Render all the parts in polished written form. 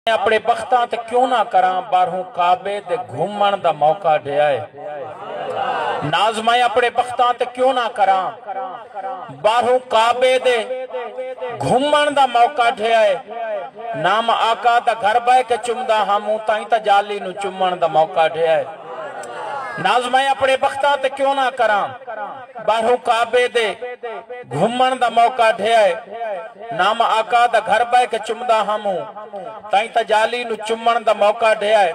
اپنے بختاں تے کیوں نہ کراں باہروں کعبے دے گھومن دا موقع دیا ہے ناز میں اپنے بختاں تے کیوں نہ کراں باہروں کعبے دے گھومن دا موقع دیا ہے نام آقا دا گھر بے کے چمدہ ہموں تائیں تا جالی نو چمن دا موقع دیا ہے ناز میں اپنے بختاں تے کیوں نہ کراں باہروں کعبے دے گھومن دا موقع دیا ہے نام آقا دا گھر بے کے چمدہ ہموں تائیں تا جالی نو چمن دا موقع دیا ہے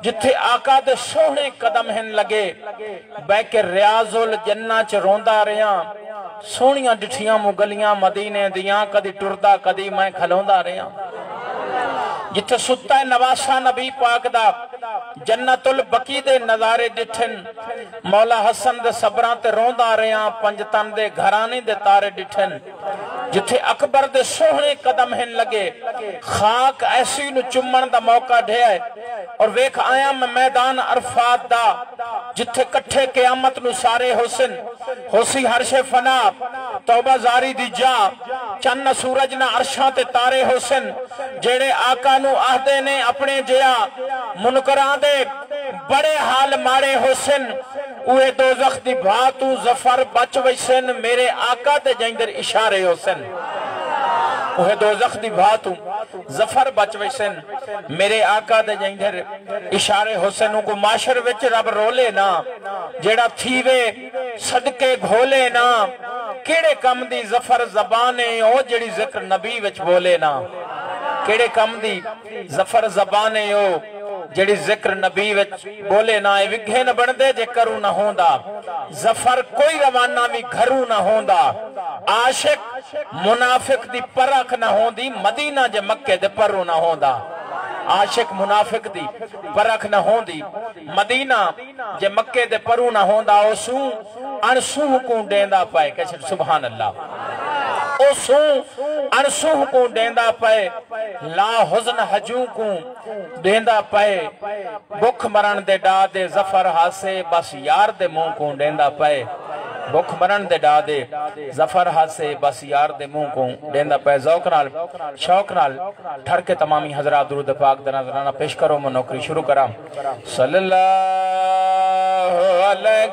جتھے آقا دے سونے قدم ہن لگے بے کے ریاض الجنہ چ روندا رہیاں سونیاں ڈٹھیاں مغلیاں مدینے دیاں کدی ٹردہ کدی میں کھلوندا رہیاں جتھے ستا ہے نواسا نبی پاک دا جنت البقی دے نظارے ڈٹھن مولا حسن دے صبران تے روندا رہیاں پنجتن دے گھرانے دے تارے ڈٹھن جتھے اکبر دے سوہنے قدم ہن لگے خاک ایسی نو چمن دا موقع دیا ہے اور ویکھ آیا میں میدان عرفات دا جتھے کٹھے قیامت نو سارے حسن حسی حرش فنا توبہ زاری دی جا چند سورج نہ عرشاں تے تارے حسن جیڑے آقا نو آہدے نے اپنے جیا منکران دے بڑے حال مارے حسن اوہ دوزخ دی بھاتو زفر بچ ویسن میرے آقا دے جائندر اشارے حسن اوہ دوزخ دی بھاتو زفر بچ ویسن میرے آقا دے جائندر اشارے حسن کو معاشر وچ رب رولے نا جیڑا تھیوے صدقے گھولے نا کیڑے کم دی زفر زبانے او جیڑی ذکر نبی وچ بولے نا کیڑے کم دی زفر زبانے او جڑی ذکر نبی وچ بولے نہ وگھے نہ بندے جے کرو نہ ہوندا ظفر کوئی روانہ بھی گھرو نہ ہوندا عاشق منافق دی پرکھ نہ ہوندی مدینہ جے مکے دے پرو نہ ہوندا عاشق منافق دی پرکھ نہ ہوندی مدینہ جے مکے دے پرو نہ ہوندا او سوں انسوں کو دیندا پائے کہ سبحان اللہ او سوں انسوں کو دیندا پائے لا حزن حجوں کو دیندا پائے بکھ مرن دے ڈا دے زفر ہاسے بس یار دے موں کو دیندا پائے بکھ مرن دے ڈا دے زفر ہاسے بس یار دے موں کو دیندا پائے ذوق نال شوق نال ٹھڑ کے تمامی حضرات درود پاک دا نظرانہ پیش کرو میں نوکری شروع کراں صلی اللہ علیہ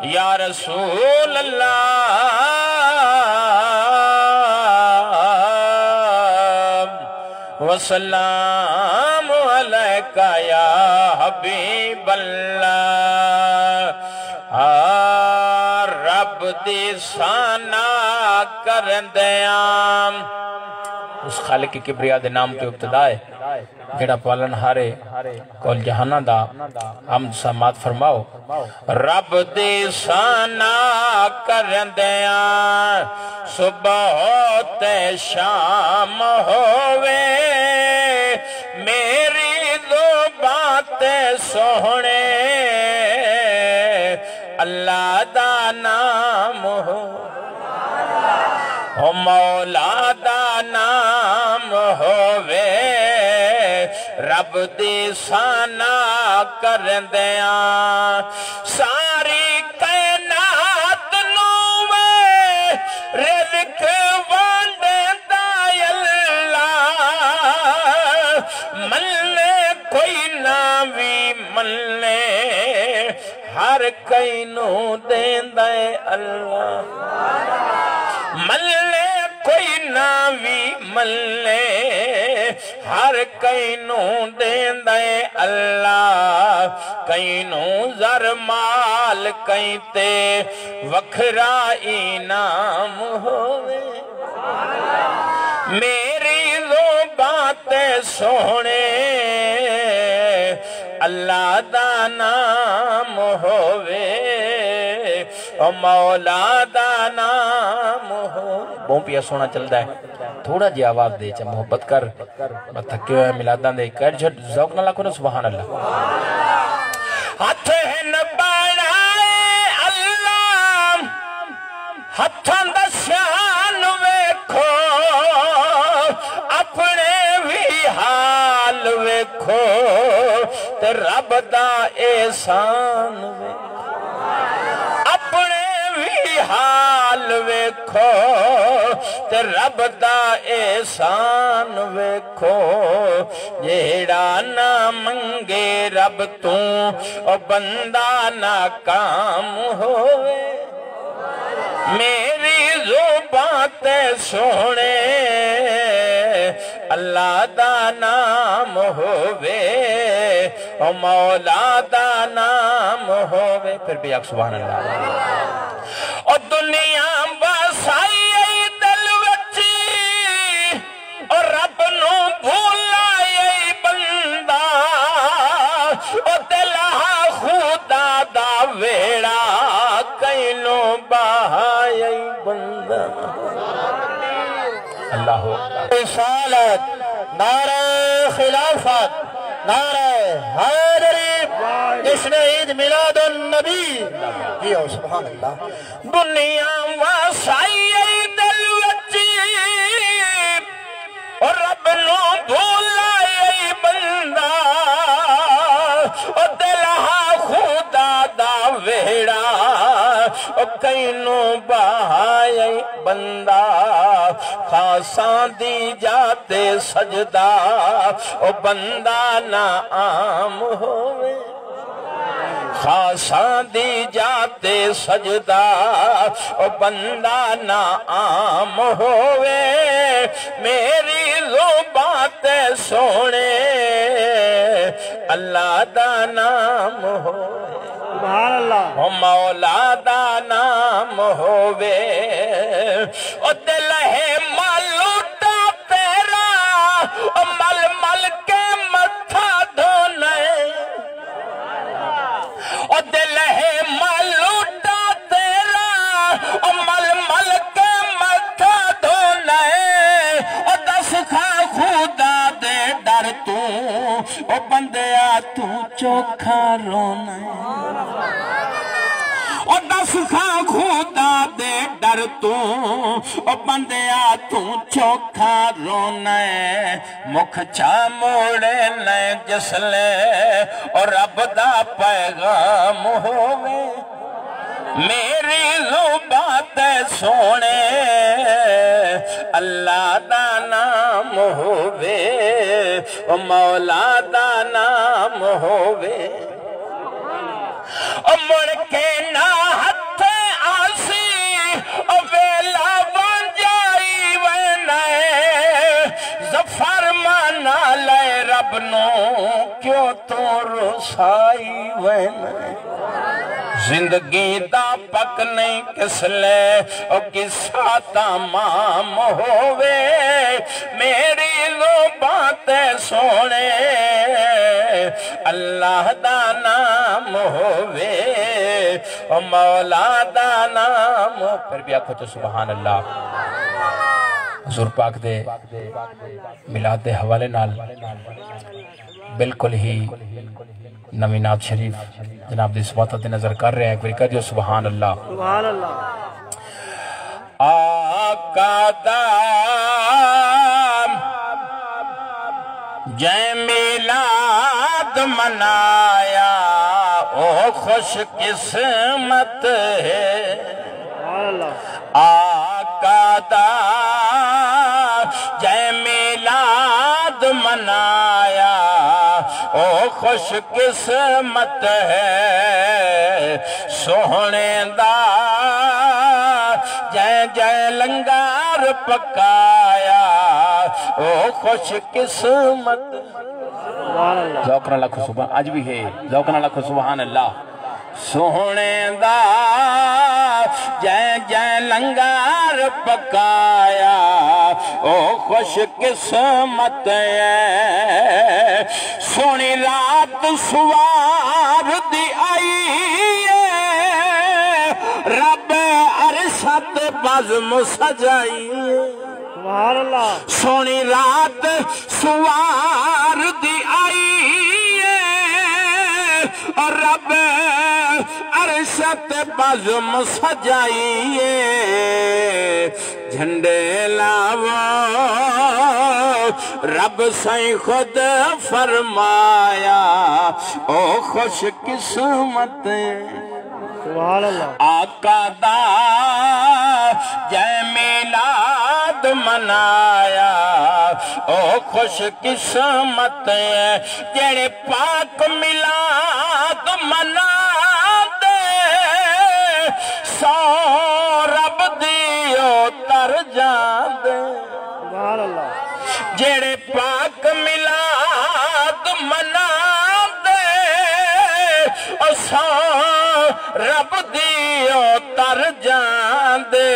یا رسول اللہ وسلام علیکہ یا حبیب اللہ رب دی ثنا کرندیاں اس خالق کی کبریا دے نام تے ابتدا ہے جڑا پالن ہارے کول جہانہ دا حمد سمات فرماؤ رب دی ثنا کرندیاں صبح تے شام ہووے میری دو باتیں سوہنے اللہ دا نام ہو مولا دا نام ہووے رب دی ثنا کرندیاں ساری کائنات نوے رزق وانڈدا اللہ ملنے کوئی نہ بھی ملنے ہر کئی نو دیندا اللہ ملنے کوئی نہ بھی ملنے ہر کئی نو دیندا اللہ کئی نو زر مال کئی تے وکھرا انعام ہووے میری دو باتیں سونے اللہ دا نام ہووے او مولا دا نام ہو بہت پیا سونا چلتا ہے تھوڑا جی آواز دے چاہ محبت کر تھکے ہوئے ملادان دے کر جھٹ ذوق نہ لکھو نا سبحان اللہ ہتھن بڑھائے اللہ ہتھن دسیان ویکھو اپنے بھی حال ویکھو تے رب دا احسان وے اپنے بھی حال ویکھو تے رب دا احسان ویکھو جیڑا نہ منگے رب تو او بندہ ناکام ہوئے میری زبان تے سونے اللہ دا نام ہووے او مولا دا نام ہووے پھر بھی آگ سبحان اللہ او دنیا بسائی دل وچی او رب نو بھولائی بندہ او دلہ خدا دا ویڑا کئینو بہائی بندہ اللہ رسالت نعرہ خلافت نعرہ حیدری جشن عید میلاد النبی یہ سبحان اللہ دنیا واسائی دل وچی اور رب نو بھولائی بندہ اور دلہا خدا دا ویڑا اور کئینو بہائی بندہ خاصاں دی جاتے سجدہ او بندہ نا عام ہوئے خاصاں دی جاتے سجدہ او بندہ نا عام ہوئے میری زبان تے سونے اللہ دا نام ہوئے سبحان اللہ مولا دا نام ہووے او دل ہے ملوٹا تیرا او مل مل کے متھا دھونے او دل ہے ملوٹا تیرا او مل مل کے متھا دھونے او دس کھا خدا دے ڈر تو او بندیا تو چوکھا رونے او دس کھا خدا دے ڈر تو او بندیا تو چوکھا رونے مکھ چا موڑے لے جس لے اور رب دا پیغام ہوئے میری زبان تے سونے اللہ دا نام ہوئے او مولا دا نام ہوئے او مڑ کے نہ ہتھ آسی او ویلا بن جائی وینے ظفر مانا لے رب نو کیوں تو رسائی وینے زندگی دا پک نہیں کس لے او کسا تمام ہووے میری زبان تے سونے اللہ دا نام ہووے او مولا دا نام پھر بھی آکھو تو سبحان اللہ حضور پاک دے میلاد دے حوالے نال بالکل ہی نوینات شریف جناب دی سباتت نظر کر رہے ہیں ایک بری کہہ دیو سبحان اللہ سبحان اللہ آقا دام جے میلاد منایا او خوش قسمت ہے آقا دام جے میلاد منایا او خوش قسمت ہے سونے دا جے جے لنگار پکایا او خوش قسمت ذوقنا لکھو سبحان آج بھی ہے ذوقنا لکھو سبحان اللہ سونے دا جے جے لنگار پکایا او خوش قسمت ہے سونی رات سوار دی آئی رب عرشت بزم سجائی سبحان اللہ سونی رات سوار دی آئی رب عرشت بزم سجائیے جھنڈے لاو رب سے خود فرمایا او خوش قسمت سبحان اللہ آقا دا جے میلاد منایا او خوش قسمت جڑے پاک میلاد منا دے سو رب دیو تر جان دے سبحان اللہ جڑے پاک میلاد منا دے سو رب دیو تر جان دے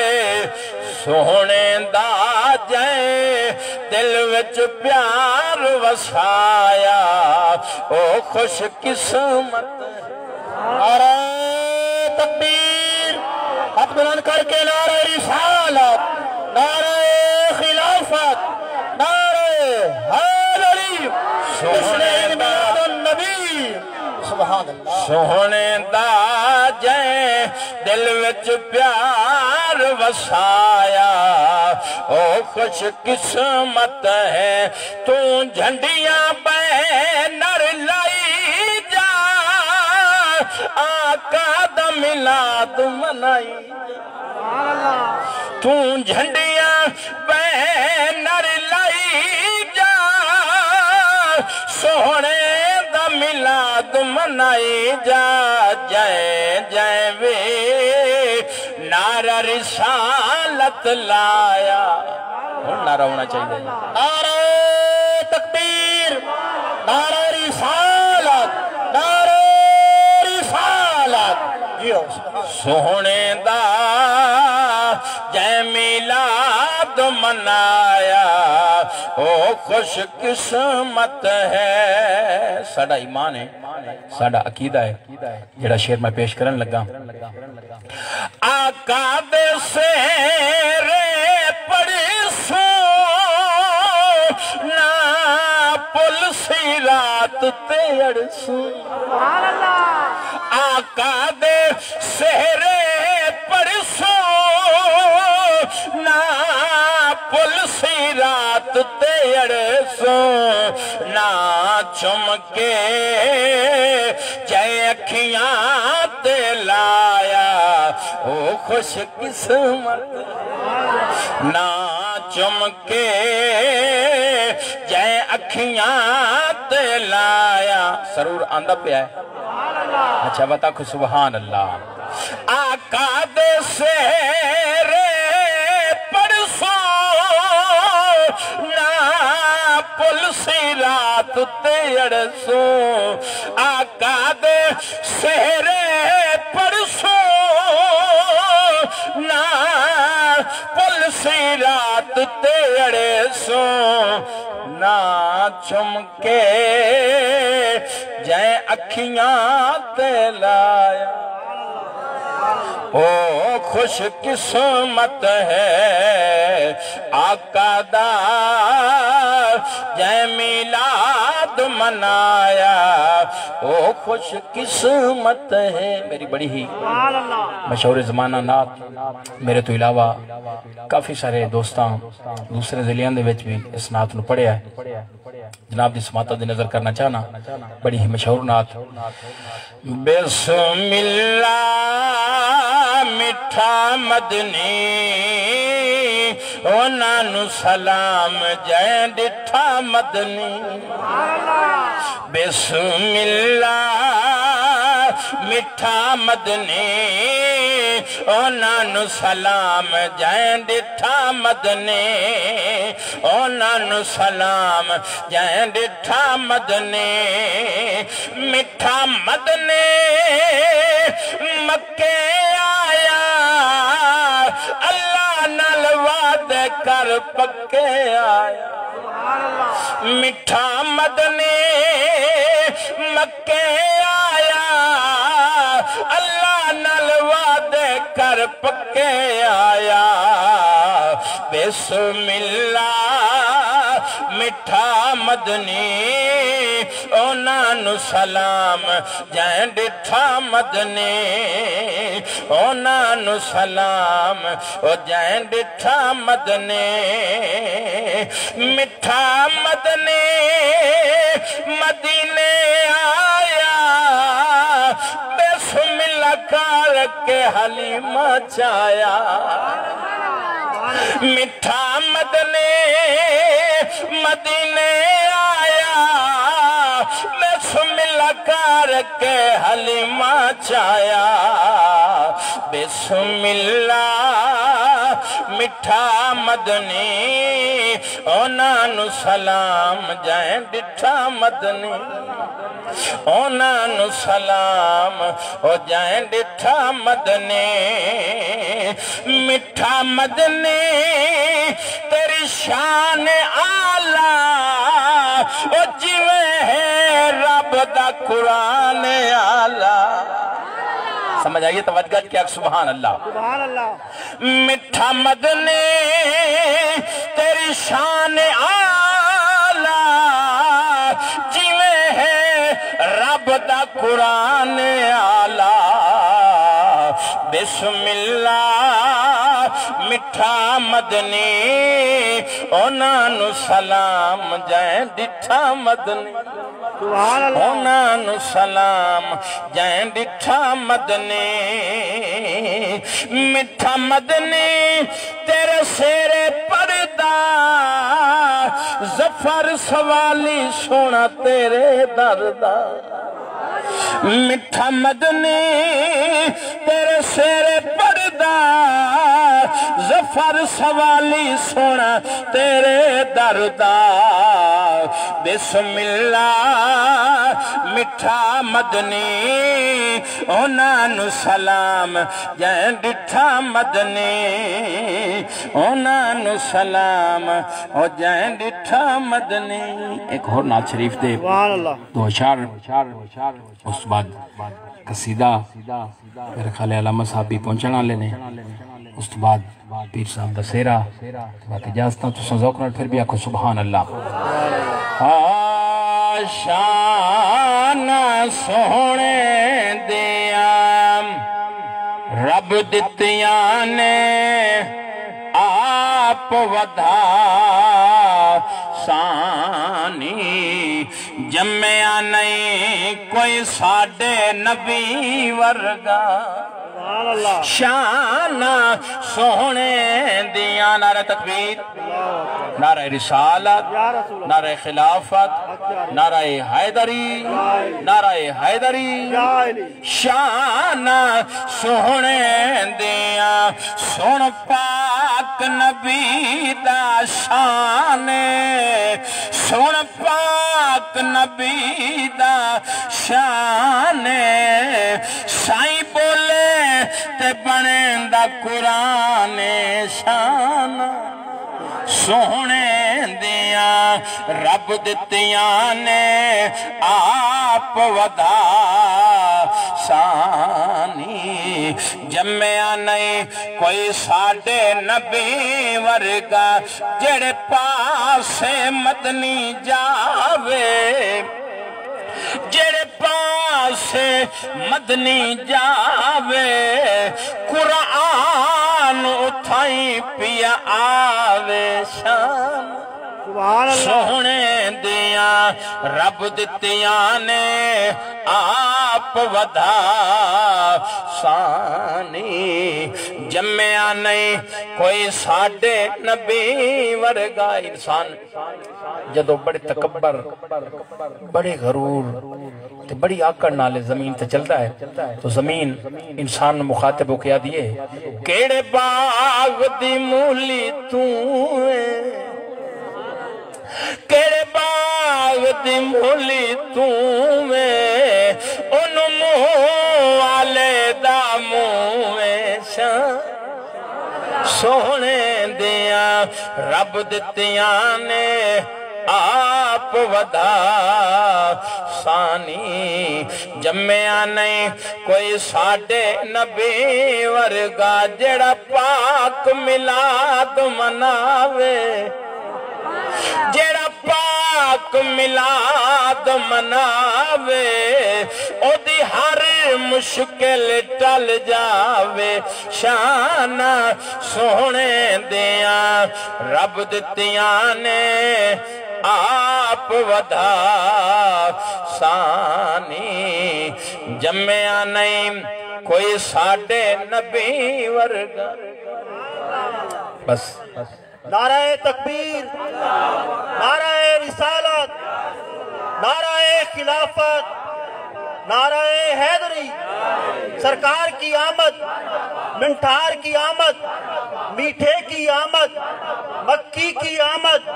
سونے دا جائے دل وچ پیار وسایا او خوش قسمت نعرہ تکبیر ہاتھ بلند کر کے نعرہ رسالت نعرہ خلافت نعرہ حیدری سونے میلاد النبی سبحان اللہ سونے دا جائے دل وچ پیار وسایا او خوش قسمت ہے تو جھنڈیاں بینر لائی جا آقا دا میلاد منائی تو جھنڈیاں بینر لائی جا سونے دا میلاد منائی جا جائے جائے وے نعرہ رسالت لایا نعرہ ہونا چاہیے نعرہ تکبیر نعرہ رسالت نعرہ رسالت سونے دا جے میلاد منایا او خوش قسمت ہے ساڑھا ایمان ہے ساڑھا عقیدہ ہے جڑا شعر میں پیش کرن لگا آقا دے سیرے پڑسو نا پل سیرات تیڑسو آقا دے سیرے پڑسو نا پل سیرات تیڑسو نا چمکے جائے اکھیاں تے لایا او خوش قسمت نا چمکے جائے اکھیاں تے لایا سرور آندہ پہ آئے اچھا بتا کو سبحان اللہ آقا دے سیرے پرسو نا پل سیرات تیڑسو آقا دے سیرے پرسو نا پل سیرات تیڑسو نا چمکے جائے اکھیاں تے لایا او خوش قسمت ہے آقا دا جائے میلاد منایا او خوش قسمت ہے میری بڑی ہی مشہور زمانہ نات میرے تو علاوہ کافی سارے دوستاں دوسرے ضلعوں دے وچ بھی اس نات نو پڑھیا ہے جناب دی سماعتاں دی نظر کرنا چاہنا بڑی ہی مشہور نات بسم اللہ میٹھا مدنی اونا نو سلام جائے ڈٹھا مدنی بسم اللہ میٹھا مدنی اونا نو سلام جائے ڈٹھا مدنی اونا نو سلام جائے ڈٹھا مدنی میٹھا مدنی مکے آیا اللہ نال وعدے کر پکے آیا میٹھا مدنی مکے آیا اللہ نال وعدے کر پکے آیا بسم اللہ مٹھا مدنی اونا نو سلام جائیں ڈٹھا مدنی اونا نو سلام او جائیں ڈٹھا مدنی مٹھا مدنی مدینے آیا بسم اللہ کار کے حلیمہ چایا مٹھا مدنی مدینے آیا بسم اللہ کار کے حلیمہ چایا بسم اللہ مٹھا مدنی اونا نو سلام جائیں ڈٹھا مدنی اونا نو سلام او جائیں ڈٹھا مدنی مٹھا مدنی تیری شان آلہ او جویں ہے رب دا قرآن آلہ سمجھ آئیے توجہ کیا سبحان اللہ سبحان اللہ مٹھا مدنی تیری شان آلہ جویں ہے رب دا قرآن آلہ بسم اللہ مٹھا مدنی اونا نو سلام جائیں ڈٹھا مدنی سبحان اللہ اونا نو سلام جائیں ڈٹھا مدنی مٹھا مدنی تیرے سیرے پردہ ظفر سوالی سونا تیرے دردہ مٹھا مدنی تیرے سیرے پردہ ظفر سوالی سونا تیرے دردہ بسم اللہ مٹھا مدنی اونا نو سلام جائیں ڈٹھا مدنی اونا نو سلام او جائیں ڈٹھا مدنی ایک اور نعت شریف دے سبحان اللہ دو اشار اس بعد قصیدہ میرے خیال علامہ صاحب بھی پہنچنا لینے اس بعد پیر صاحب دا سیرہ باقی اجازتاں تو سنزوک نال پھر بھی آکھو سبحان اللہ شان سونے دیا رب دتیاں نے آپ ودھا سانی جمعہ نہیں کوئی ساڑھے نبی ورگا سبحان اللہ شان سونے دیا نعرہ تکبیر نعرہ رسالت یا رسول اللہ نعرہ خلافت نعرہ حیدری نعرہ حیدری یا علی شان سونے دیا سن پاک نبی دا شان سن پاک نبی دا شان سائیں بولے تے بنے دا قرآن شان سونے دیا رب دتیاں نے آپ ودا سانی جمعہ نہیں کوئی ساڑھے نبی ورگا جڑے پاسے مدنی جاوے جڑے پاسے مدنی جاوے قرآن اتھائی پیا آوے شان سبحان اللہ سونے دیا رب دتیاں نے آپ ودا سانی جمعہ نہیں کوئی ساڑھے نبی ورگا انسان جدو بڑے تکبر بڑے غرور بڑی آکڑ نالے زمین تے چلتا ہے تو زمین انسان مخاطب ہو کیا دیئے کیڑے باغ دی مولی تو کیڑے باغ دی مولی تو ان منہ والے دا منہ شان سونے دیا رب دتیاں نے آپ ودا سانی جمعہ نہیں کوئی ساڑھے نبی ورگا جڑا پاک ملاد مناوے جڑا پاک ملاد مناوے او دی ہر مشکل ٹل جاوے شان سونے دیاں رب دتیاں نے آپ ودا سانی جمعہ نہیں کوئی ساڑھے نبی ورگا بس نعرہ تکبیر، نعرہ رسالت، نعرہ خلافت، نعرہ حیدری، سرکار کی آمد، منٹھار کی آمد، میٹھے کی آمد، مکی کی آمد،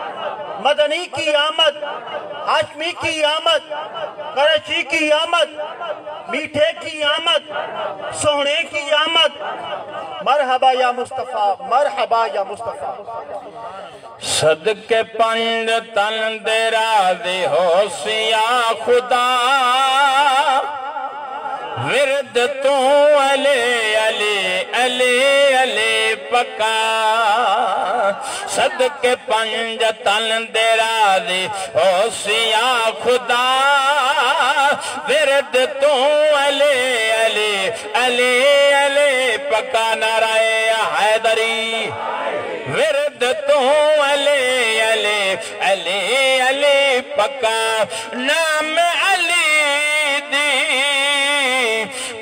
مدنی کی آمد، ہاشمی کی آمد، قریشی کی آمد، میٹھے کی آمد، سونے کی آمد، مرحبا یا مصطفیٰ، مرحبا یا مصطفیٰ۔ صدقے پنج تن دیرا دے ہو سیا خدا ورد تو علی علی علی علی پکا صدقے پنج تن دیرا دے ہو سیا خدا ورد تو علی علی علی علی پکا نعرہ حیدری ورد تو علی علی علی علی پکا نام علی دی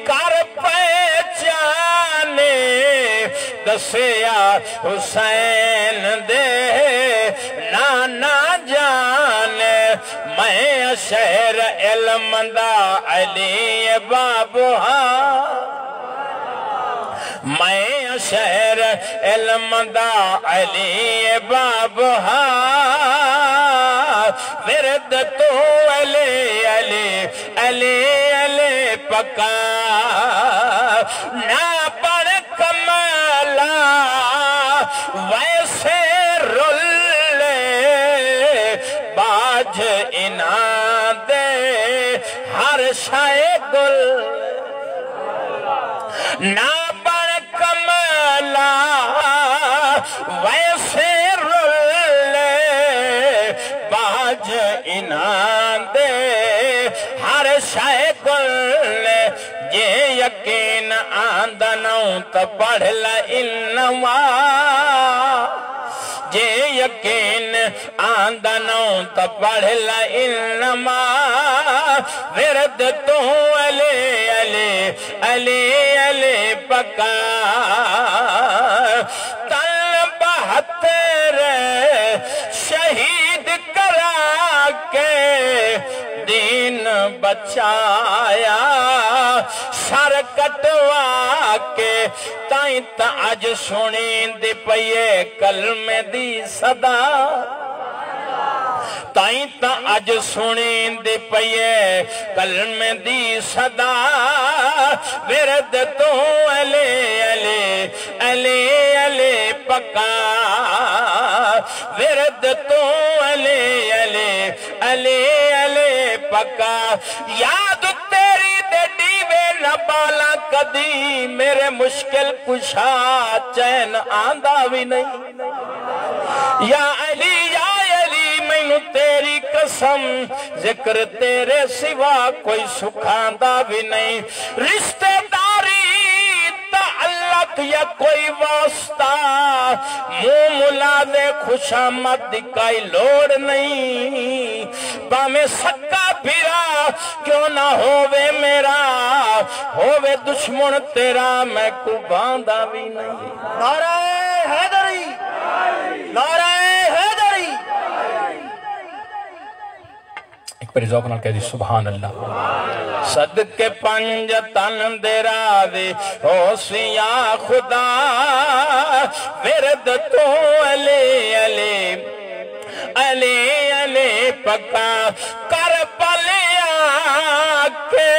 کر پہچانے دسیا حسین دے نانا جانے میں شہر علم دا علی بابو میں شہر علم دا علی بابو ورد تو علی علی علی علی پکا نہ پڑھ کمالا ویسے رلے باج انان دے ہر شائع گل نہ ویسے رلے باج انان دے ہر شائع گل یہ یقین آندنوں تا پڑھ لئنما یہ یقین آندنوں تا پڑھ لئنما ورد تو علی علی علی علی پکا شہید کرا کے دین بچایا سر کٹوا کے تائیں تا اج سنیں دی پئیے کلمے دی صدا تائیں تا اج سنیں دی پئیے کلمے دی صدا ورد تو علی علی علی علی پکا ورد تو علی علی علی علی پکا یاد تیری دے دیوے نہ بالا کدی میرے مشکل کشا چین آندہ بھی نہیں یا علی میں تیری قسم ذکر تیرے سوا کوئی سکھاندہ بھی نہیں رشتہ داری تعلق یا کوئی واسطہ منہ ملا دے خوش آمد دکھائی لوڑ نہیں باہمیں سکا پھرا کیوں نہ ہووے میرا ہووے دشمن تیرا میں کو باندھا بھی نہیں نعرہ حیدری، نعرہ حیدری۔ ایک پر ذوق نال کہہ دی سبحان اللہ صدقے پنج تن دیرا دے ہو سیا خدا ورد تو علی علی علی علی پکا کر پلیا کے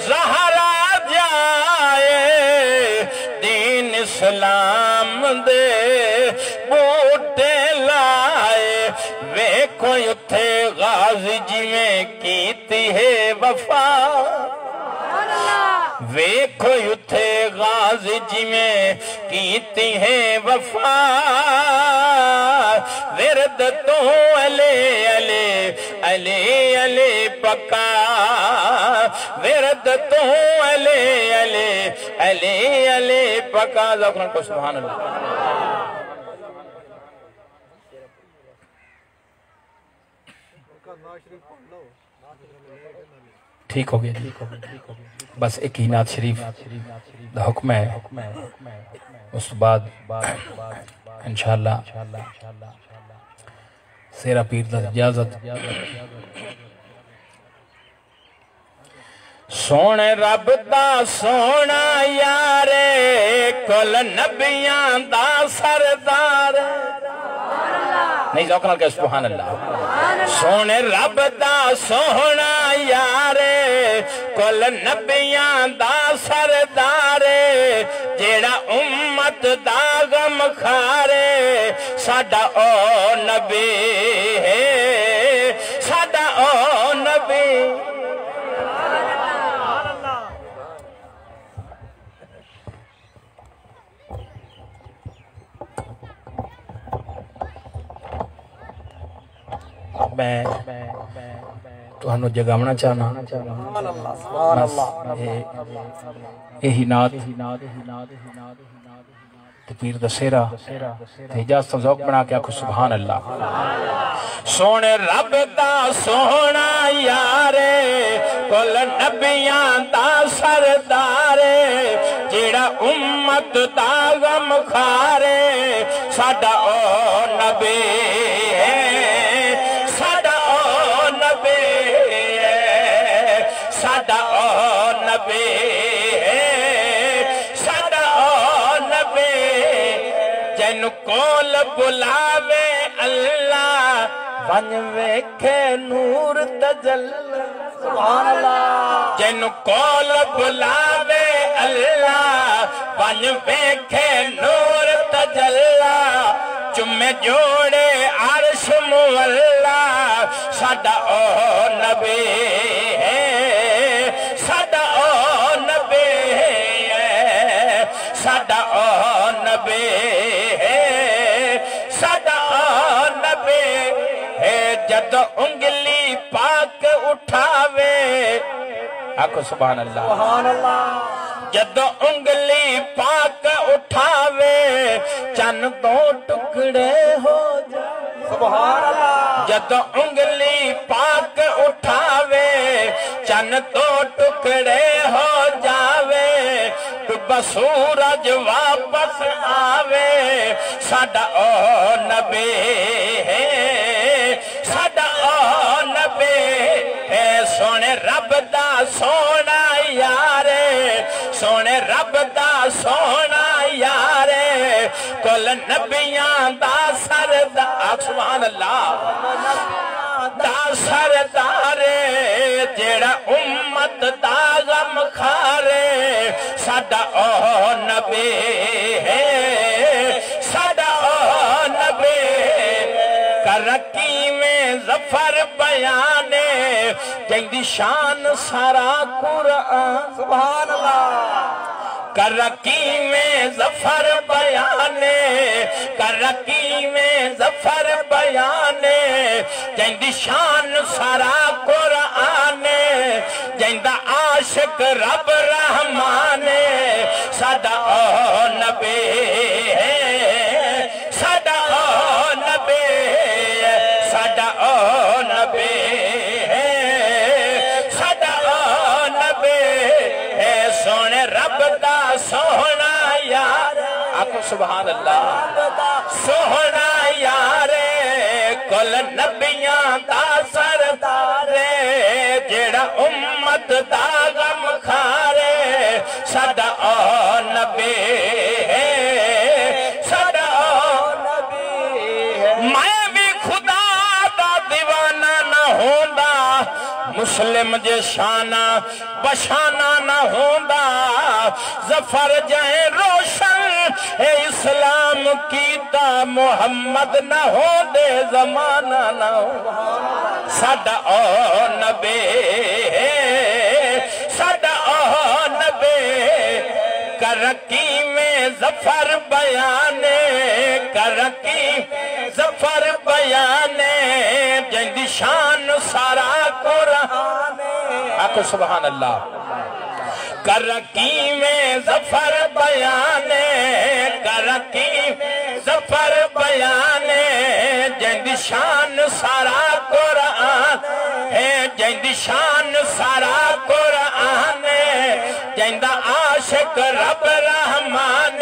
زہرا جائے دین اسلام دے بوٹے لائے ویکھو یتھے غازی جی میں کیتی ہے وفا ویکھو یتھے غازی جی میں کیتی ہے وفا ورد تو علی علی علی علی پکا ورد تو علی علی علی علی پکا ذکرن کو سبحان اللہ ٹھیک ہو گیا بس ایک ہی نعت شریف دا حکم ہے اس بعد انشاءاللہ سیرہ پیر دا اجازت سونے رب دا سونا یارے کل نبیاں دا سردار نہیں ذوقنا کہ سبحان اللہ سونے رب دا سونا یارے کل نبیاں دا سردارے جیڑا امت دا غم کھارے ساڈا او نبی ہے ساڈا او نبی میں تو ہنو جگامنا چاہنا یہی نات پیر دا سیرہ اجازت ذوق بنا کے آکھو سبحان اللہ سونے رب دا سونا یارے کل نبیاں دا سردارے جیڑا امت دا غم کھارے ساڈا او نبی ہے ساڈا او نبی ہے ساڈا او نبی ہے ساڈا او نبی جن کول بلاوے اللہ ون ویکھے نور تجلی سبحان اللہ جن کول بلاوے اللہ ون ویکھے نور تجلی چمے جوڑے عرش مولا ساڈا او نبی ہے ساڈا او نبی ہے ساڈا او نبی ہے ساڈا او نبی ہے جد انگلی پاک اٹھاوے آکھو سبحان اللہ جد انگلی پاک اٹھاوے چن دو ٹکڑے ہو جائے سبحان اللہ جد انگلی پاک اٹھاوے چن دو ٹکڑے ہو جاوے ڈوبا سورج واپس آوے ساڈا او نبی ہے ساڈا او نبی ہے سونے رب دا سونا یارے سونے رب دا سونا یارے کل نبیاں دا سردار سبحان اللہ دا سردارے جیڑا امت دا غم کھارے ساڈا او نبی ہے ساڈا او نبی کرکی میں ظفر بیانے جیندی شان سارا قرآن سبحان اللہ کرکی میں ظفر بیانے کرکی میں ظفر بیانے جیندی شان سارا قرآن جیندہ عاشق رب رحمانے ساڈا او نبی ہے ساڈا او نبی ہے ساڈا او نبی ہے ساڈا او نبی ہے سونے رب دا سونا یار آکھو سبحان اللہ سونا یارے کل نبیاں دا سردارے جیڑا امت دا غم کھارے ساڈا او نبی ہے ساڈا او نبی ہے میں بھی خدا دا دیوانہ نہ ہوندا مسلم جے شانہ بشانہ نہ ہوندا ظفر جائیں روشن اے اسلام کیتا محمد نہ ہو دے زمانہ نہ ہو ساڈا او نبی ہے ساڈا او نبی کرکی میں ظفر بیانے کرکی ظفر بیانے جن شان سارا قرآن آکو سبحان اللہ کرکی میں ظفر بیانے کرکی ظفر بیانے جن شان سارا قرآن ہے جن شان سارا قرآن جن عاشق رب رحمان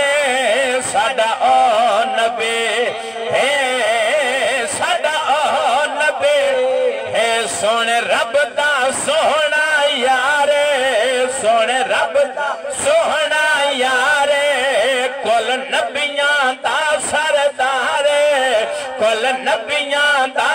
ساڈا او نبی ہے ساڈا او نبی ہے سونے رب دا سونا یارے سونے رب دا سونا یارے کل نبیاں دا سردارے کل نبیاں دا